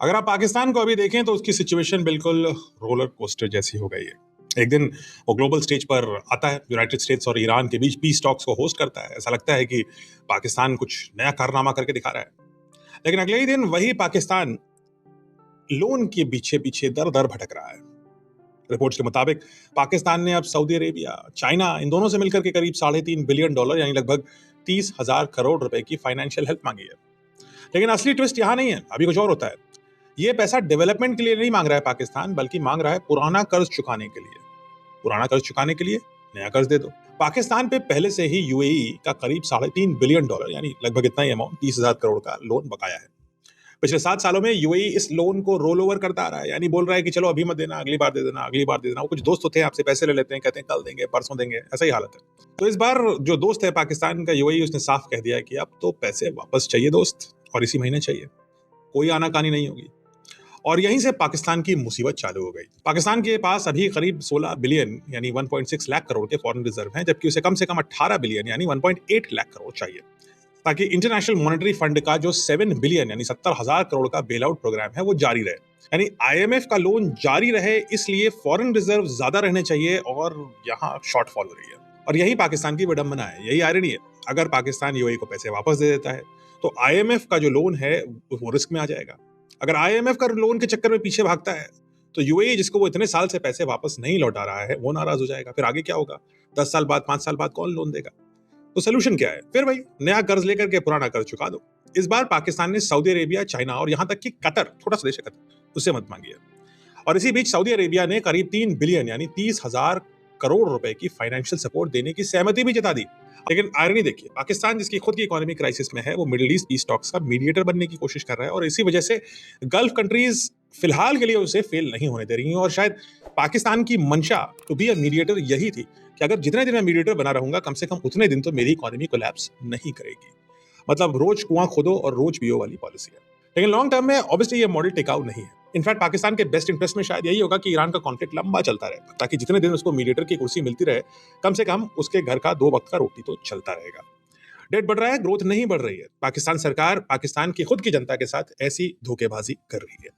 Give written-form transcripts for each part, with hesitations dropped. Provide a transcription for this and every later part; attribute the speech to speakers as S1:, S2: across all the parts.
S1: अगर आप पाकिस्तान को अभी देखें तो उसकी सिचुएशन बिल्कुल रोलर कोस्टर जैसी हो गई है। एक दिन वो ग्लोबल स्टेज पर आता है, यूनाइटेड स्टेट्स और ईरान के बीच पीस टॉक्स को होस्ट करता है। ऐसा लगता है कि पाकिस्तान कुछ नया कारनामा करके दिखा रहा है, लेकिन अगले ही दिन वही पाकिस्तान लोन के पीछे पीछे दर दर भटक रहा है। रिपोर्ट्स के मुताबिक पाकिस्तान ने अब सऊदी अरेबिया, चाइना, इन दोनों से मिलकर के करीब $3.5 बिलियन यानी लगभग 30,000 करोड़ रुपए की फाइनेंशियल हेल्प मांगी है। लेकिन असली ट्विस्ट यहाँ नहीं है, अभी कुछ और होता है। ये पैसा डेवलपमेंट के लिए नहीं मांग रहा है पाकिस्तान, बल्कि मांग रहा है पुराना कर्ज चुकाने के लिए। पुराना कर्ज चुकाने के लिए नया कर्ज दे दो। पाकिस्तान पे पहले से ही यूएई का करीब $3.5 बिलियन यानी लगभग इतना ही अमाउंट 30,000 करोड़ का लोन बकाया है। पिछले 7 सालों में यूएई इस लोन को रोल ओवर करता आ रहा है, यानी बोल रहा है कि चलो अभी मत देना, अगली बार दे देना, अगली बार दे देना। वो कुछ दोस्त होते हैं, आपसे पैसे ले लेते हैं, कहते हैं कल देंगे, परसों देंगे, ऐसा ही हालत है। तो इस बार जो दोस्त है पाकिस्तान का यूएई, उसने साफ कह दिया कि अब तो पैसे वापस चाहिए दोस्त, और इसी महीने चाहिए। कोई आनाकानी नहीं होगी। और यहीं से पाकिस्तान की मुसीबत चालू हो गई। पाकिस्तान के पास अभी करीब 16 बिलियन यानी 1.6 लाख करोड़ के फॉरेन रिजर्व हैं, जबकि उसे कम से कम 18 बिलियन यानी 1.8 लाख करोड़ चाहिए, ताकि इंटरनेशनल मॉनेटरी फंड का जो 7 बिलियन यानी 70,000 करोड़ का बेल आउट प्रोग्राम है वो जारी रहे। यानी आईएमएफ का लोन जारी रहे, इसलिए फॉरेन रिजर्व ज्यादा रहने चाहिए, और यहाँ शॉर्टफॉल हो रही है। और यही पाकिस्तान की विडंबना है, यही आयरनी है। अगर पाकिस्तान यूएई को पैसे वापस दे देता है तो आईएमएफ का जो लोन है वो रिस्क में आ जाएगा। अगर आईएमएफ का लोन के चक्कर में पीछे भागता है तो यूएई, जिसको वो इतने साल से पैसे वापस नहीं लौटा रहा है, वो नाराज हो जाएगा। फिर आगे क्या होगा? 10 साल बाद, 5 साल बाद कौन लोन देगा? तो सोल्यूशन क्या है? फिर भाई नया कर्ज लेकर के पुराना कर्ज चुका दो। इस बार पाकिस्तान ने सऊदी अरेबिया, चाइना और यहां तक कि कतर, छोटा सा देश है कतर, उससे मत मांगी है। और इसी बीच सऊदी अरेबिया ने करीब 3 बिलियन यानी 30,000 करोड़ रुपए की फाइनेंशियल सपोर्ट देने की सहमति भी जता दी। लेकिन आयरनी देखिए, पाकिस्तान जिसकी खुद की इकोनॉमिक क्राइसिस में है, वो मिडिल ईस्ट पीस टॉक्स का मीडिएटर बनने की कोशिश कर रहा है, और इसी वजह से गल्फ कंट्रीज फिलहाल के लिए उसे फेल नहीं होने दे रही हैं। और शायद पाकिस्तान की मंशा टू बी अ मीडिएटर यही थी कि अगर जितने दिन मैं मीडिएटर बना रहूंगा, कम से कम उतने दिन तो मेरी इकोनॉमी कोलैप्स नहीं करेगी। मतलब रोज कुआं खोदो और रोज पियो वाली पॉलिसी है। लेकिन लॉन्ग टर्म में ऑब्वियसली ये मॉडल टिकाऊ नहीं है। इनफैक्ट पाकिस्तान के बेस्ट इंटरेस्ट में शायद यही होगा कि ईरान का कॉन्फ्लिक्ट लंबा चलता रहे, ताकि जितने दिन उसको मीडिएटर की कुर्सी मिलती रहे, कम से कम उसके घर का 2 वक्त का रोटी तो चलता रहेगा। डेट बढ़ रहा है, ग्रोथ नहीं बढ़ रही है। पाकिस्तान सरकार पाकिस्तान की खुद की जनता के साथ ऐसी धोखेबाजी कर रही है।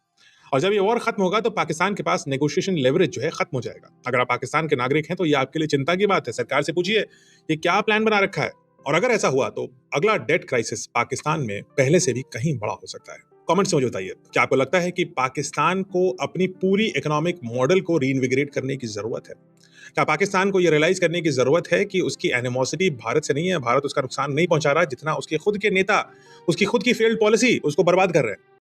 S1: और जब ये वॉर खत्म होगा तो पाकिस्तान के पास नेगोशिएशन लेवरेज जो है खत्म हो जाएगा। अगर आप पाकिस्तान के नागरिक हैं तो ये आपके लिए चिंता की बात है। सरकार से पूछिए ये क्या प्लान बना रखा है। और अगर ऐसा हुआ तो अगला डेट क्राइसिस पाकिस्तान में पहले से भी कहीं बड़ा हो सकता है। कमेंट्स में मुझे बताइए, क्या आपको लगता है कि पाकिस्तान को अपनी पूरी इकोनॉमिक मॉडल को रीइन्विगरेट करने की जरूरत है? क्या पाकिस्तान को यह रियलाइज करने की जरूरत है कि उसकी एनिमोसिटी भारत से नहीं है, भारत उसका नुकसान नहीं पहुंचा रहा, जितना उसके खुद के नेता, उसकी खुद की फेल्ड पॉलिसी उसको बर्बाद कर रहे हैं?